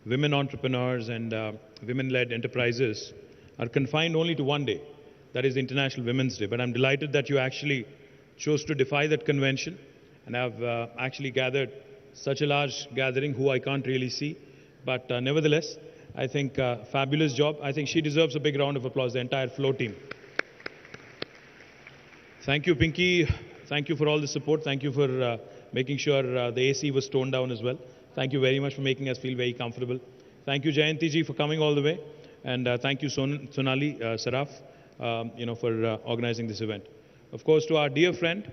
women entrepreneurs and women-led enterprises are confined only to one day, that is International Women's Day. But I'm delighted that you actually chose to defy that convention and have actually gathered such a large gathering who I can't really see. But nevertheless, I think fabulous job. I think she deserves a big round of applause, the entire FLO team. Thank you, Pinky. Thank you for all the support. Thank you for making sure the AC was toned down as well. Thank you very much for making us feel very comfortable. Thank you, Jayanti ji, for coming all the way. And thank you, Sonali Saraf, for organizing this event. Of course, to our dear friend,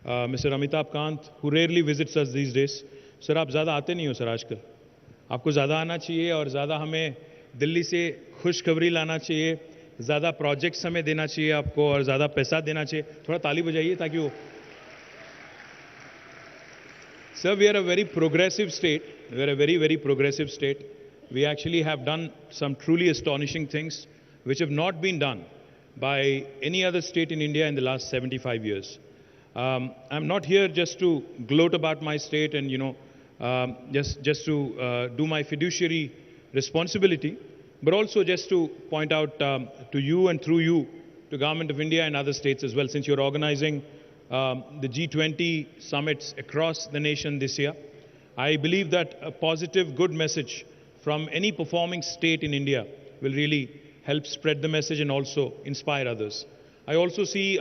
Mr. Amitabh Kant, who rarely visits us these days. Sir, आप ज़्यादा आते नहीं हो sir आजकल. आपको ज़्यादा आना चाहिए और ज़्यादा हमें दिल्ली से खुशखबरी लाना चाहिए, ज़्यादा प्रोजेक्ट्स हमें देना चाहिए आपको और ज़्यादा पैसा देना चाहिए. थोड़ा ताली बजाइए ताकि वो. Sir, we are a very progressive state. We are a very, very progressive state. We actually have done some truly astonishing things which have not been done by any other state in India in the last 75 years. I'm not here just to gloat about my state and, just to do my fiduciary responsibility, but also just to point out to you and through you to Government of India and other states as well, since you're organizing the G20 summits across the nation this year. I believe that a positive, good message from any performing state in India will really help spread the message and also inspire others. I also see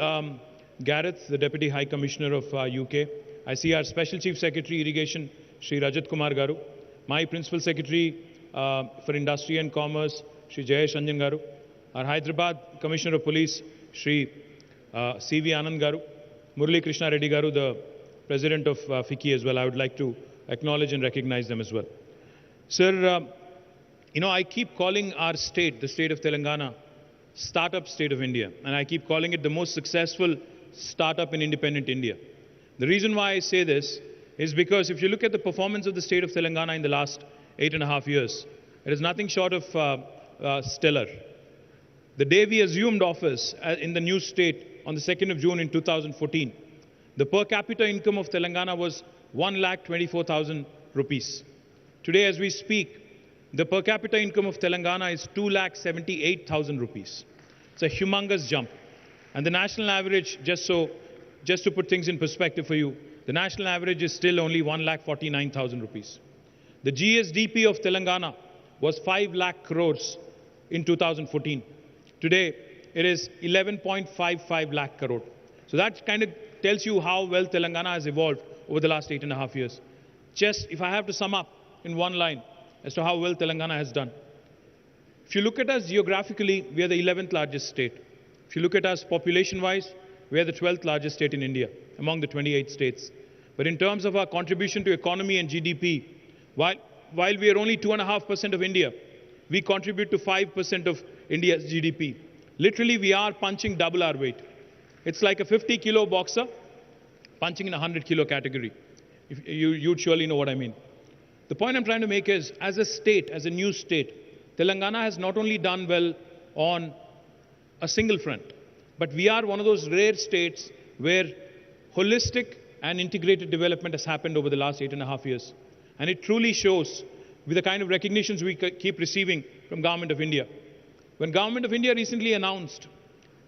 Gareth, the Deputy High Commissioner of UK. I see our Special Chief Secretary Irrigation, Shri Rajat Kumar Garu. My Principal Secretary for Industry and Commerce, Shri Jayesh Anjan Garu. Our Hyderabad Commissioner of Police, Shri C.V. Anand Garu. Murali Krishna Reddy Garu, the President of FICCI as well. I would like to acknowledge and recognize them as well. Sir, I keep calling our state, the state of Telangana, startup state of India. And I keep calling it the most successful startup in independent India. The reason why I say this is because if you look at the performance of the state of Telangana in the last 8.5 years, it is nothing short of stellar. The day we assumed office in the new state on the 2nd of June in 2014, the per capita income of Telangana was 1,24,000 rupees. Today, as we speak, the per capita income of Telangana is 2,78,000 rupees. It's a humongous jump. And the national average, just to put things in perspective for you, the national average is still only 1,49,000 rupees. The GSDP of Telangana was 5 lakh crores in 2014. Today, it is 11.55 lakh crore. So that kind of tells you how well Telangana has evolved over the last 8.5 years. Just if I have to sum up in one line as to how well Telangana has done. If you look at us geographically, we are the 11th largest state. If you look at us population-wise, we are the 12th largest state in India among the 28 states. But in terms of our contribution to economy and GDP, while we are only 2.5% of India, we contribute to 5% of India's GDP. Literally, we are punching double our weight. It's like a 50-kilo boxer punching in a 100-kilo category. You'd surely know what I mean. The point I'm trying to make is, as a state, as a new state, Telangana has not only done well on a single front, but we are one of those rare states where holistic and integrated development has happened over the last 8.5 years. And it truly shows with the kind of recognitions we keep receiving from Government of India. When Government of India recently announced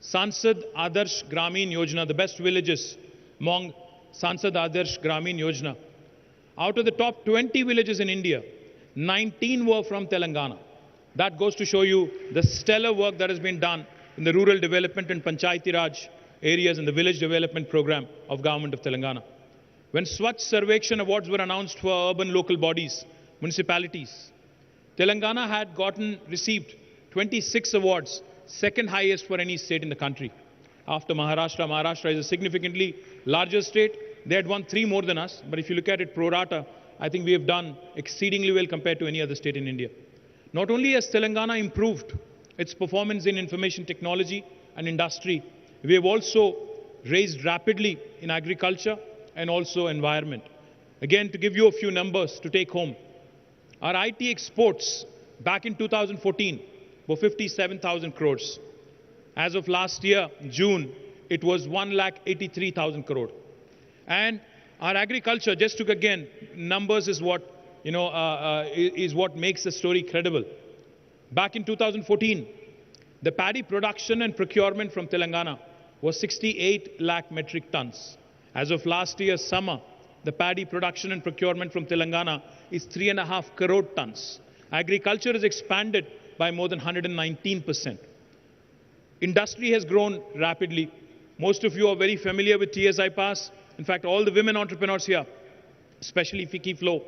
Sansad Adarsh Gramin Yojana, the best villages among Sansad Adarsh Gramin Yojana, out of the top 20 villages in India, 19 were from Telangana. That goes to show you the stellar work that has been done in the rural development and Panchayati Raj areas and the village development program of Government of Telangana. When Swachh Sarvekshan awards were announced for urban local bodies, municipalities, Telangana had received 26 awards, second highest for any state in the country. After Maharashtra, Maharashtra is a significantly larger state. They had won 3 more than us, but if you look at it pro rata, I think we have done exceedingly well compared to any other state in India. Not only has Telangana improved its performance in information technology and industry, we have also raised rapidly in agriculture and also environment. Again, to give you a few numbers to take home, our IT exports back in 2014 were 57,000 crores. As of last year, June, it was 1,83,000 crore. And our agriculture, just took again, numbers is what is what makes the story credible. Back in 2014, the paddy production and procurement from Telangana was 68 lakh metric tons. As of last year's summer, the paddy production and procurement from Telangana is 3.5 crore tons. Agriculture has expanded by more than 119%. Industry has grown rapidly. Most of you are very familiar with TSI Pass. In fact, all the women entrepreneurs here, especially FLO,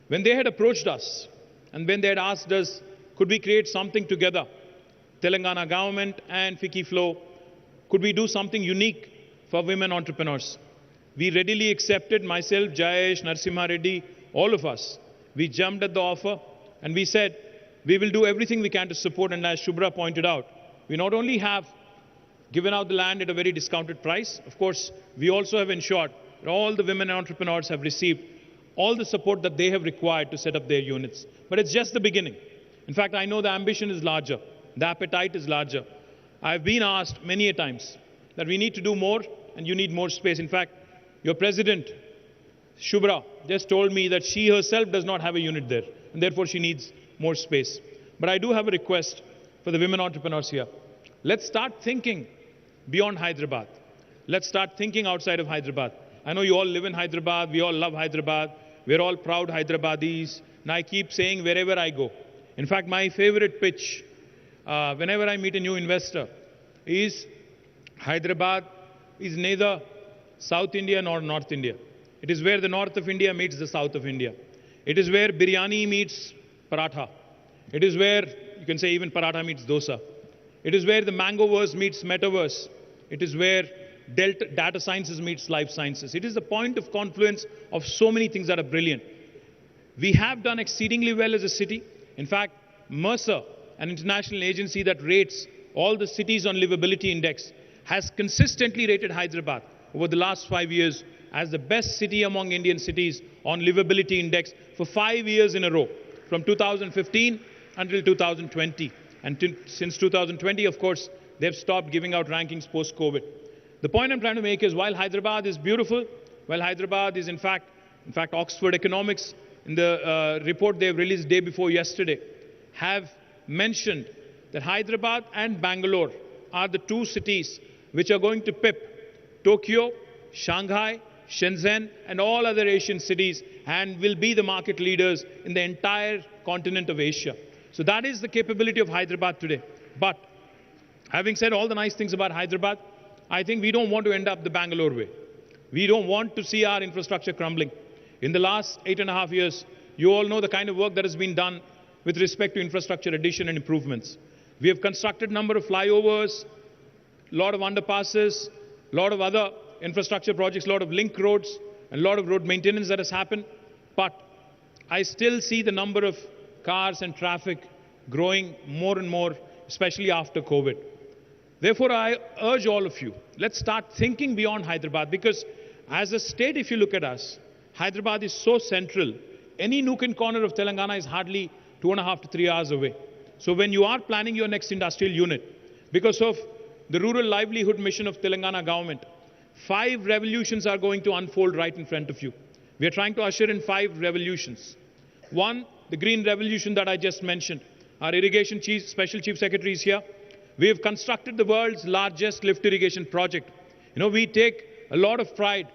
when they had approached us and when they had asked us, could we create something together, Telangana government and FLO, could we do something unique for women entrepreneurs? We readily accepted, myself, Jayesh, Narasimha Reddy, all of us. We jumped at the offer and we said, we will do everything we can to support. And as Shubhra pointed out, we not only have given out the land at a very discounted price, of course, we also have ensured that all the women entrepreneurs have received all the support that they have required to set up their units. But it's just the beginning. In fact, I know the ambition is larger. The appetite is larger. I've been asked many a times that we need to do more and you need more space. In fact, your president, Shubhra, just told me that she herself does not have a unit there and therefore she needs more space. But I do have a request for the women entrepreneurs here. Let's start thinking beyond Hyderabad. Let's start thinking outside of Hyderabad. I know you all live in Hyderabad. We all love Hyderabad. We're all proud Hyderabadis. And I keep saying wherever I go. In fact, my favorite pitch, whenever I meet a new investor, is Hyderabad is neither South India nor North India. It is where the north of India meets the south of India. It is where biryani meets paratha. It is where, you can say even paratha meets dosa. It is where the mangoverse meets metaverse. It is where data sciences meets life sciences. It is the point of confluence of so many things that are brilliant. We have done exceedingly well as a city. In fact, Mercer, an international agency that rates all the cities on livability index, has consistently rated Hyderabad over the last 5 years as the best city among Indian cities on livability index for 5 years in a row, from 2015 until 2020. And since 2020, of course, they've stopped giving out rankings post-COVID. The point I'm trying to make is while Hyderabad is beautiful, while Hyderabad is in fact Oxford Economics, in the report they've released day before yesterday, have mentioned that Hyderabad and Bangalore are the two cities which are going to pip Tokyo, Shanghai, Shenzhen, and all other Asian cities and will be the market leaders in the entire continent of Asia. So that is the capability of Hyderabad today. But having said all the nice things about Hyderabad, I think we don't want to end up the Bangalore way. We don't want to see our infrastructure crumbling. In the last 8.5 years, you all know the kind of work that has been done with respect to infrastructure addition and improvements. We have constructed a number of flyovers, a lot of underpasses, a lot of other infrastructure projects, a lot of link roads, and a lot of road maintenance that has happened. But I still see the number of cars and traffic growing more and more, especially after COVID. Therefore, I urge all of you, let's start thinking beyond Hyderabad, because as a state, if you look at us, Hyderabad is so central. Any nook and corner of Telangana is hardly 2.5 to 3 hours away. So when you are planning your next industrial unit, because of the rural livelihood mission of Telangana government, 5 revolutions are going to unfold right in front of you. We are trying to usher in 5 revolutions. One, the green revolution that I just mentioned. Our irrigation special chief secretary is here. We have constructed the world's largest lift irrigation project. We take a lot of pride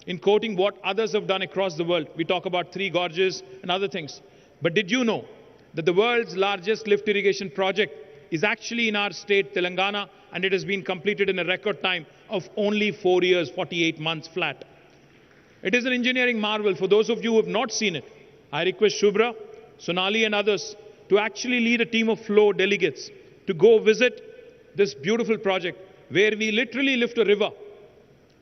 in quoting what others have done across the world. We talk about 3 gorges and other things. But did you know that the world's largest lift irrigation project is actually in our state, Telangana, and it has been completed in a record time of only 4 years, 48 months flat. It is an engineering marvel. For those of you who have not seen it, I request Shubhra, Sonali and others to actually lead a team of FLO delegates to go visit this beautiful project where we literally lift a river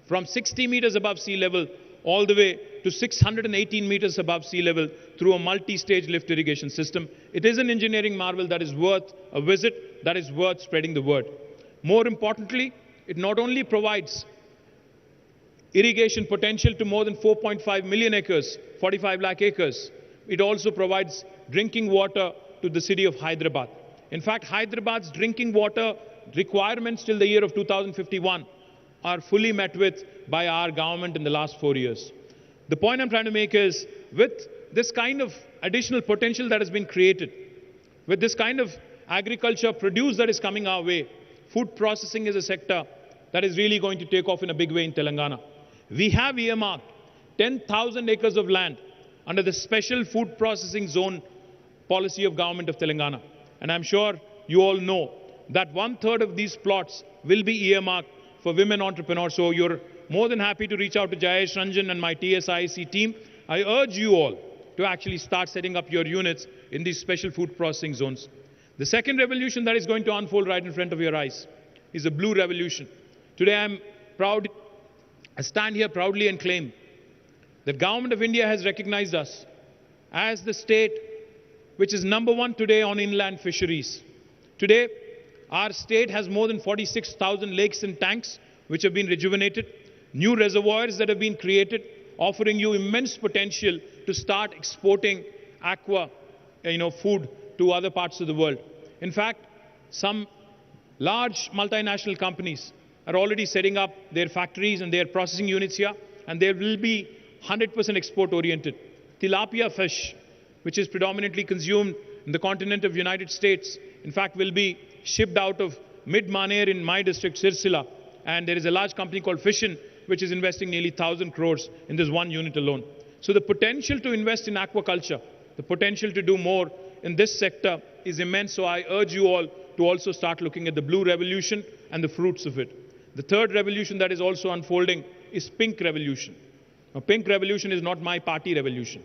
from 60 meters above sea level all the way to 618 meters above sea level through a multi-stage lift irrigation system. It is an engineering marvel that is worth a visit, that is worth spreading the word. More importantly, it not only provides irrigation potential to more than 4.5 million acres, 45 lakh acres, it also provides drinking water to the city of Hyderabad. In fact, Hyderabad's drinking water requirements till the year of 2051 are fully met with by our government in the last 4 years. The point I'm trying to make is, with this kind of additional potential that has been created, with this kind of agriculture produce that is coming our way, food processing is a sector that is really going to take off in a big way in Telangana. We have earmarked 10,000 acres of land under the special food processing zone policy of government of Telangana. And I'm sure you all know that 1/3 of these plots will be earmarked for women entrepreneurs. So you're more than happy to reach out to Jayesh Ranjan and my TSIC team. I urge you all to actually start setting up your units in these special food processing zones. The second revolution that is going to unfold right in front of your eyes is the blue revolution. Today I stand here proudly and claim that Government of India has recognized us as the state which is #1 today on inland fisheries. Today, our state has more than 46,000 lakes and tanks which have been rejuvenated, new reservoirs that have been created, offering you immense potential to start exporting aqua, food to other parts of the world. In fact, some large multinational companies are already setting up their factories and their processing units here, and they will be 100% export-oriented. Tilapia fish, which is predominantly consumed in the continent of United States, in fact, will be shipped out of Mid-Maner in my district, Sirsila, and there is a large company called Fishin, which is investing nearly 1,000 crores in this one unit alone. So the potential to invest in aquaculture, the potential to do more in this sector is immense. So I urge you all to also start looking at the blue revolution and the fruits of it. The third revolution that is also unfolding is pink revolution. Now, pink revolution is not my party revolution.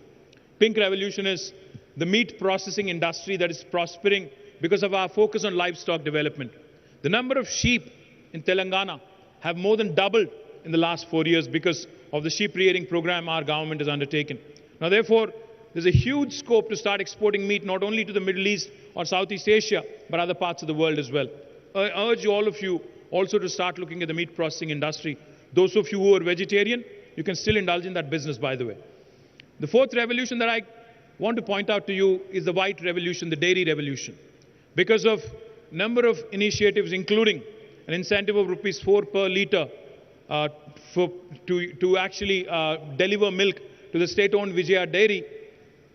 Pink revolution is the meat processing industry that is prospering because of our focus on livestock development. The number of sheep in Telangana have more than doubled in the last 4 years because of the sheep rearing program our government has undertaken. Now, therefore, there's a huge scope to start exporting meat not only to the Middle East or Southeast Asia, but other parts of the world as well. I urge all of you also to start looking at the meat processing industry. Those of you who are vegetarian, you can still indulge in that business, by the way. The fourth revolution that I want to point out to you is the white revolution, the dairy revolution. Because of number of initiatives, including an incentive of ₹4 per litre to actually deliver milk to the state-owned Vijaya Dairy,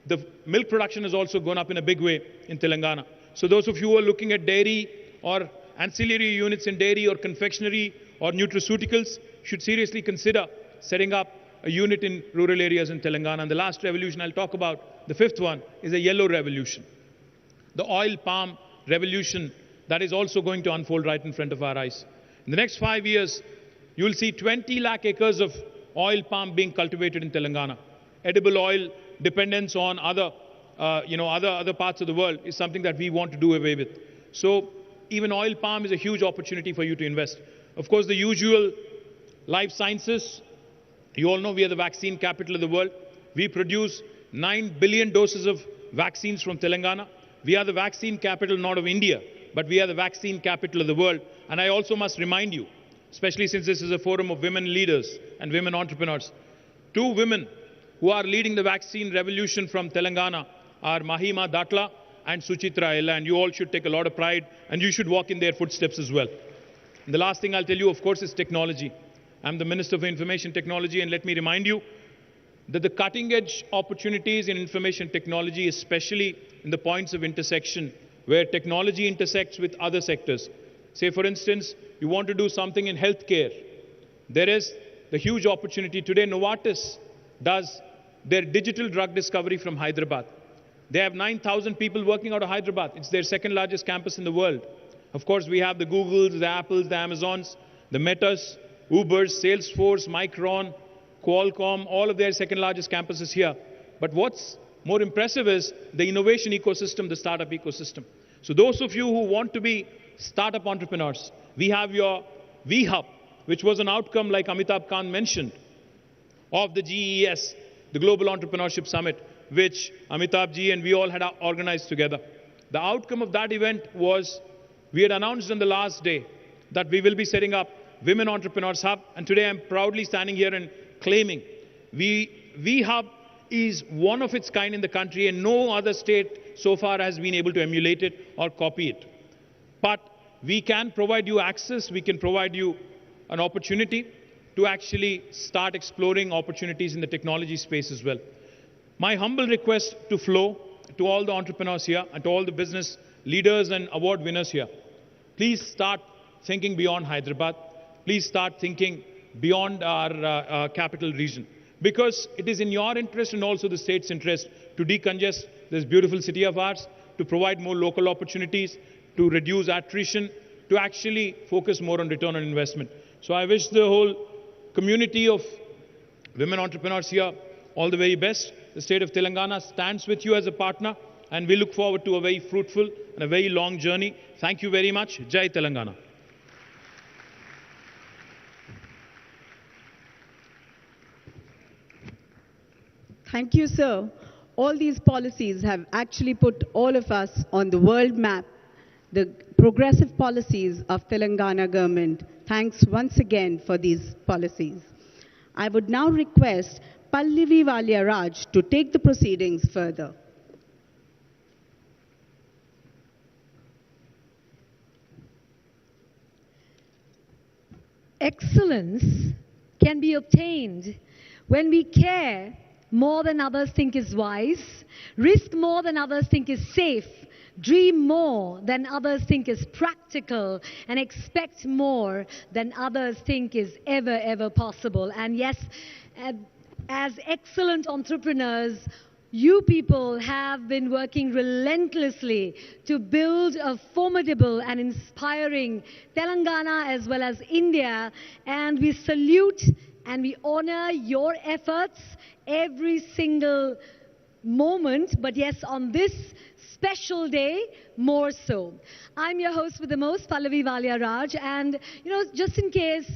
the milk production has also gone up in a big way in Telangana. So those of you who are looking at dairy or ancillary units in dairy or confectionery or nutraceuticals should seriously consider setting up a unit in rural areas in Telangana. And the last revolution I'll talk about, the fifth one, is a yellow revolution. The oil palm revolution that is also going to unfold right in front of our eyes. In the next 5 years, you will see 20 lakh acres of oil palm being cultivated in Telangana. Edible oil dependence on other parts of the world is something that we want to do away with. So even oil palm is a huge opportunity for you to invest. Of course, the usual life sciences. You all know we are the vaccine capital of the world. We produce 9 billion doses of vaccines from Telangana. We are the vaccine capital not of India, but we are the vaccine capital of the world. And I also must remind you, especially since this is a forum of women leaders and women entrepreneurs, 2 women who are leading the vaccine revolution from Telangana are Mahima Datla and Suchitra Ella, and you all should take a lot of pride and you should walk in their footsteps as well. And the last thing I'll tell you, of course, is technology. I'm the Minister for Information Technology, and let me remind you that the cutting-edge opportunities in information technology, especially in the points of intersection where technology intersects with other sectors. Say, for instance, you want to do something in healthcare. There is the huge opportunity. Today, Novartis does their digital drug discovery from Hyderabad. They have 9,000 people working out of Hyderabad. It's their second largest campus in the world. Of course, we have the Googles, the Apples, the Amazons, the Metas, Ubers, Salesforce, Micron, Qualcomm, all of their second largest campuses here. But what's more impressive is the innovation ecosystem, the startup ecosystem. So those of you who want to be startup entrepreneurs, we have your V-Hub, which was an outcome, like Amitabh Kant mentioned, of the GES, the Global Entrepreneurship Summit, which Amitabh ji and we all had organized together. The outcome of that event was, we had announced on the last day that we will be setting up Women Entrepreneurs Hub, and today I'm proudly standing here and claiming V-Hub is one of its kind in the country, and no other state so far has been able to emulate it or copy it. But we can provide you access, we can provide you an opportunity to actually start exploring opportunities in the technology space as well. My humble request to FLO, to all the entrepreneurs here, and to all the business leaders and award winners here, please start thinking beyond Hyderabad. Please start thinking beyond our capital region. Because it is in your interest and also the state's interest to decongest this beautiful city of ours, to provide more local opportunities, to reduce attrition, to actually focus more on return on investment. So I wish the whole community of women entrepreneurs here all the very best. The state of Telangana stands with you as a partner, and we look forward to a very fruitful and a very long journey. Thank you very much. Jai Telangana. Thank you, sir. All these policies have actually put all of us on the world map. The progressive policies of Telangana government. Thanks once again for these policies. I would now request Pallavi Valia Raj to take the proceedings further. Excellence can be obtained when we care more than others think is wise, risk more than others think is safe, dream more than others think is practical, and expect more than others think is ever possible. And yes, as excellent entrepreneurs, you people have been working relentlessly to build a formidable and inspiring Telangana as well as India, and we salute and we honor your efforts every single moment, but yes, on this special day, more so. I'm your host with the most, Pallavi Valia Raj, and just in case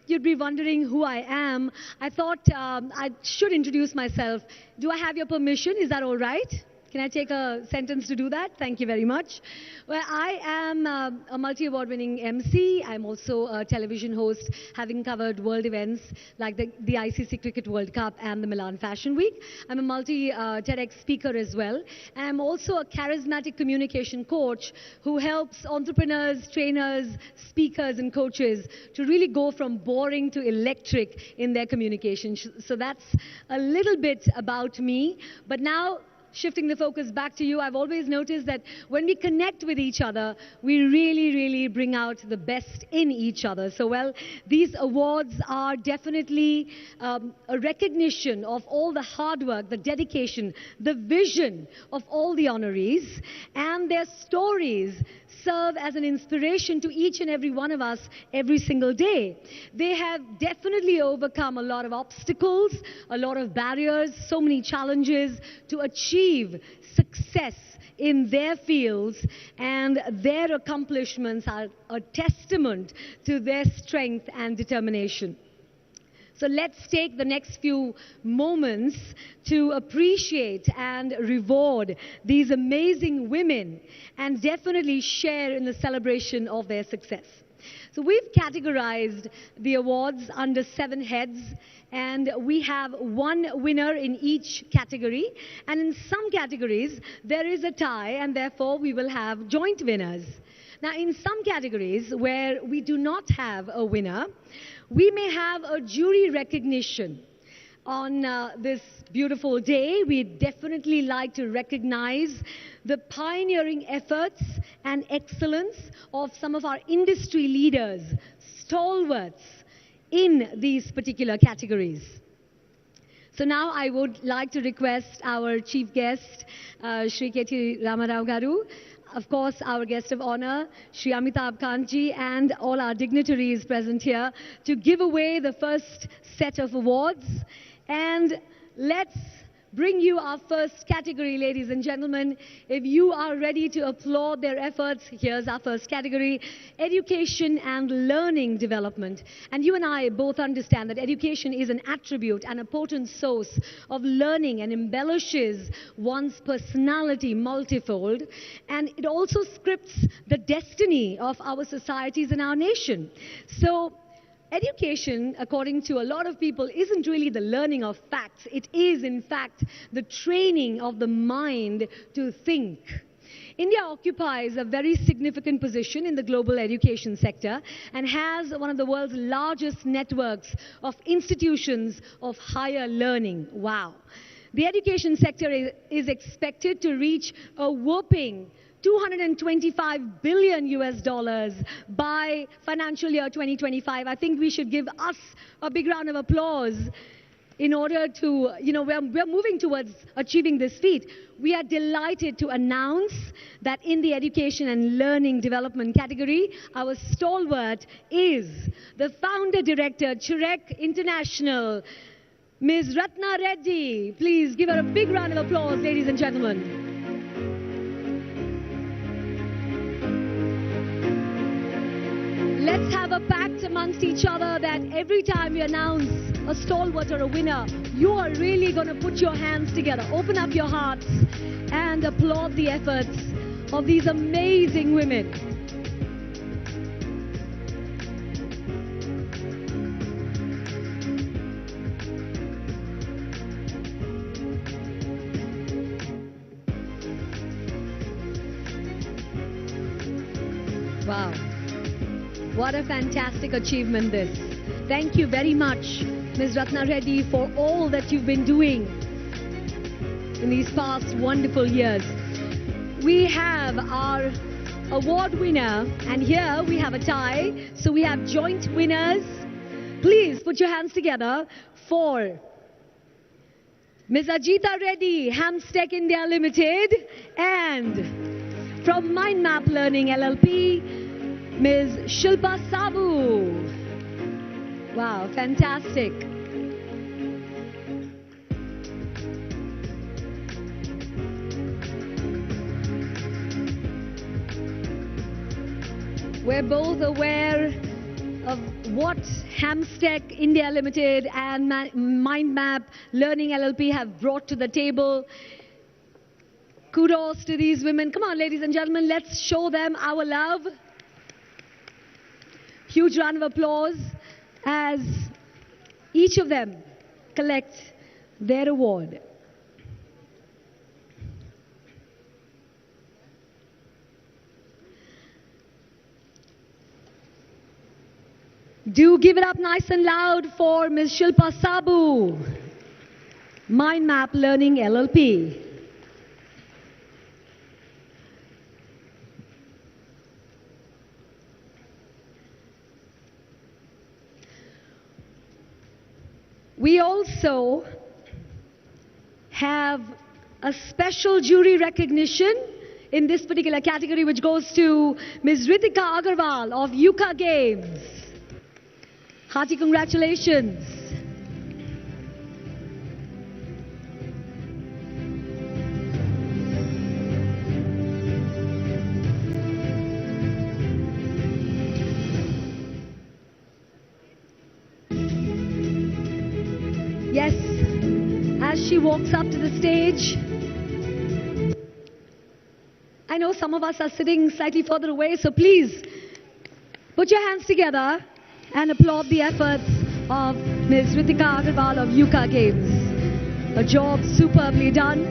you'd be wondering who I am, I thought I should introduce myself. Do I have your permission? Is that all right? Can I take a sentence to do that? Thank you very much. Well, I am a multi-award-winning MC. I'm also a television host, having covered world events like the ICC Cricket World Cup and the Milan Fashion Week. I'm a multi-TEDx speaker as well. And I'm also a charismatic communication coach who helps entrepreneurs, trainers, speakers, and coaches to really go from boring to electric in their communication. So that's a little bit about me. But now, shifting the focus back to you, I've always noticed that when we connect with each other, we really bring out the best in each other. So, well, these awards are definitely a recognition of all the hard work, the dedication, the vision of all the honorees, and their stories serve as an inspiration to each and every one of us every single day. They have definitely overcome a lot of obstacles, a lot of barriers, so many challenges to achieve success in their fields, and their accomplishments are a testament to their strength and determination. So let's take the next few moments to appreciate and reward these amazing women and definitely share in the celebration of their success. So we've categorized the awards under 7 heads, and we have one winner in each category. And in some categories, there is a tie, and therefore we will have joint winners. Now, in some categories where we do not have a winner, we may have a jury recognition. On this beautiful day, we'd definitely like to recognize the pioneering efforts and excellence of some of our industry leaders, stalwarts in these particular categories. So now I would like to request our chief guest, Shri KTR Ramarao Garu, of course, our guest of honor, Shri Amitabh Kantji, and all our dignitaries present here to give away the first set of awards. And let's bring you our first category, ladies and gentlemen. If you are ready to applaud their efforts, here's our first category, education and learning development. And you and I both understand that education is an attribute and a potent source of learning and embellishes one's personality multifold. And it also scripts the destiny of our societies and our nation. So, education, according to a lot of people, isn't really the learning of facts. It is, in fact, the training of the mind to think. India occupies a very significant position in the global education sector and has one of the world's largest networks of institutions of higher learning. Wow. The education sector is expected to reach a whopping $225 billion by financial year 2025. I think we should give us a big round of applause in order to, we're moving towards achieving this feat. We are delighted to announce that in the education and learning development category, our stalwart is the founder director, Churek International, Ms. Ratna Reddy. Please give her a big round of applause, ladies and gentlemen. Let's have a pact amongst each other that every time we announce a stalwart or a winner, you are really going to put your hands together, open up your hearts, and applaud the efforts of these amazing women. Wow. What a fantastic achievement this. Thank you very much, Ms. Ratna Reddy, for all that you've been doing in these past wonderful years. We have our award winner, and here we have a tie. So we have joint winners. Please put your hands together for Ms. Ajita Reddy, Hamstech India Limited, and from Mind Map Learning LLP, Ms. Shilpa Sabu. Wow, fantastic. We're both aware of what Hamstech India Limited and Mind Map Learning LLP have brought to the table. Kudos to these women. Come on, ladies and gentlemen, let's show them our love. Huge round of applause as each of them collect their award. Do give it up nice and loud for Ms. Shilpa Sabu, Mind Map Learning LLP. We also have a special jury recognition in this particular category, which goes to Ms. Ritika Agarwal of Yuka Games. Hearty congratulations. Yes, as she walks up to the stage, I know some of us are sitting slightly further away, so please put your hands together and applaud the efforts of Ms. Ritika Agarwal of Yuka Games. A job superbly done.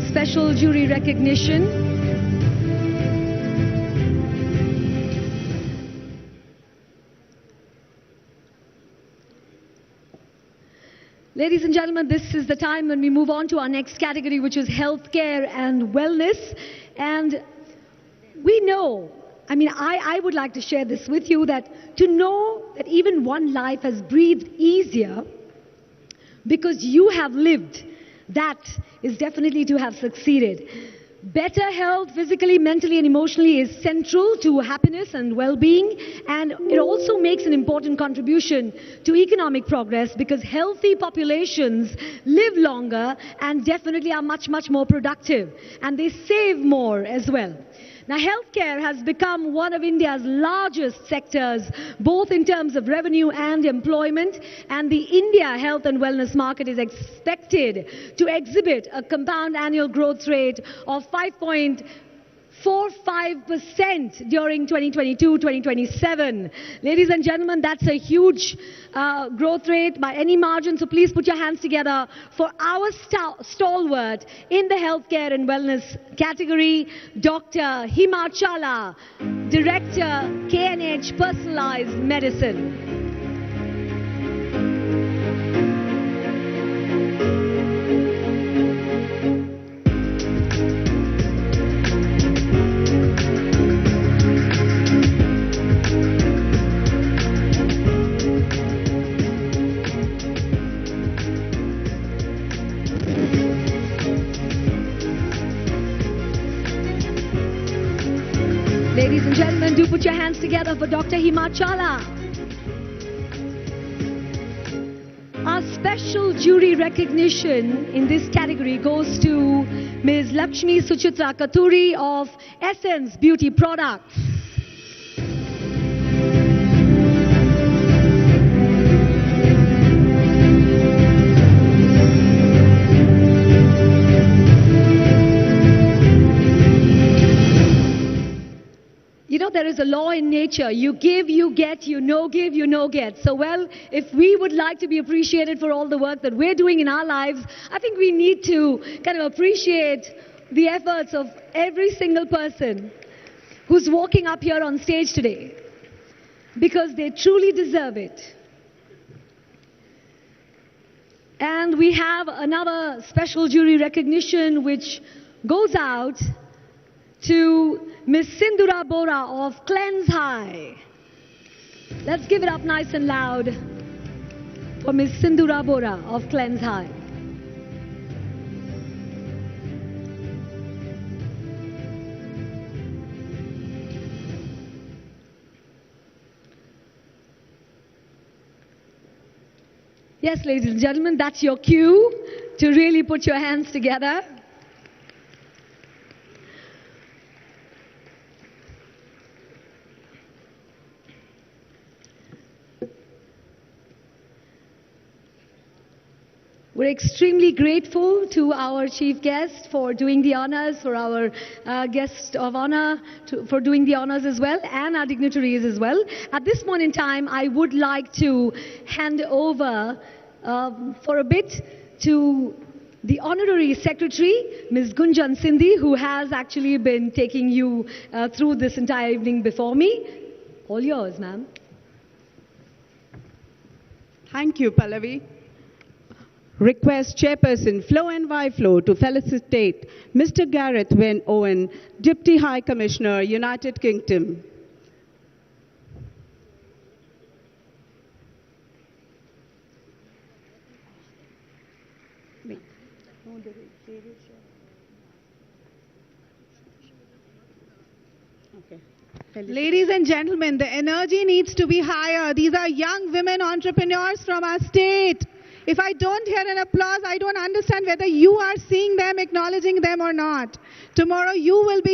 Special jury recognition. Ladies and gentlemen, this is the time when we move on to our next category, which is healthcare and wellness. And we know, I would like to share this with you, that to know that even one life has breathed easier because you have lived, that is definitely to have succeeded. Better health, physically, mentally, and emotionally, is central to happiness and well-being, and it also makes an important contribution to economic progress because healthy populations live longer and definitely are much, much more productive, and they save more as well. Now, healthcare has become one of India's largest sectors, both in terms of revenue and employment, and the India health and wellness market is expected to exhibit a compound annual growth rate of 5.45% during 2022-2027. Ladies and gentlemen, that's a huge growth rate by any margin, so please put your hands together for our stalwart in the healthcare and wellness category, Dr. Himachala, Director, KNH Personalized Medicine. Ladies and gentlemen, do put your hands together for Dr. Himachala. Our special jury recognition in this category goes to Ms. Lakshmi Suchitra Katuri of Essence Beauty Products. You know, there is a law in nature. You give, you get. You no give, you no get. So, well, if we would like to be appreciated for all the work that we're doing in our lives, I think we need to kind of appreciate the efforts of every single person who's walking up here on stage today, because they truly deserve it. And we have another special jury recognition which goes out to Miss Sindhura Bora of Cleanse High. Let's give it up nice and loud for Miss Sindhura Bora of Cleanse High. Yes, ladies and gentlemen, that's your cue to really put your hands together. We're extremely grateful to our chief guest for doing the honors, for our guest of honor for doing the honors as well, and our dignitaries as well. At this point in time, I would like to hand over for a bit to the Honorary Secretary, Ms. Gunjan Sindhi, who has actually been taking you through this entire evening before me. All yours, ma'am. Thank you, Pallavi. Request Chairperson FLO and FLO to felicitate Mr. Gareth Wynne Owen, Deputy High Commissioner, United Kingdom. Ladies and gentlemen, the energy needs to be higher. These are young women entrepreneurs from our state. If I don't hear an applause, I don't understand whether you are seeing them, acknowledging them or not. Tomorrow you will be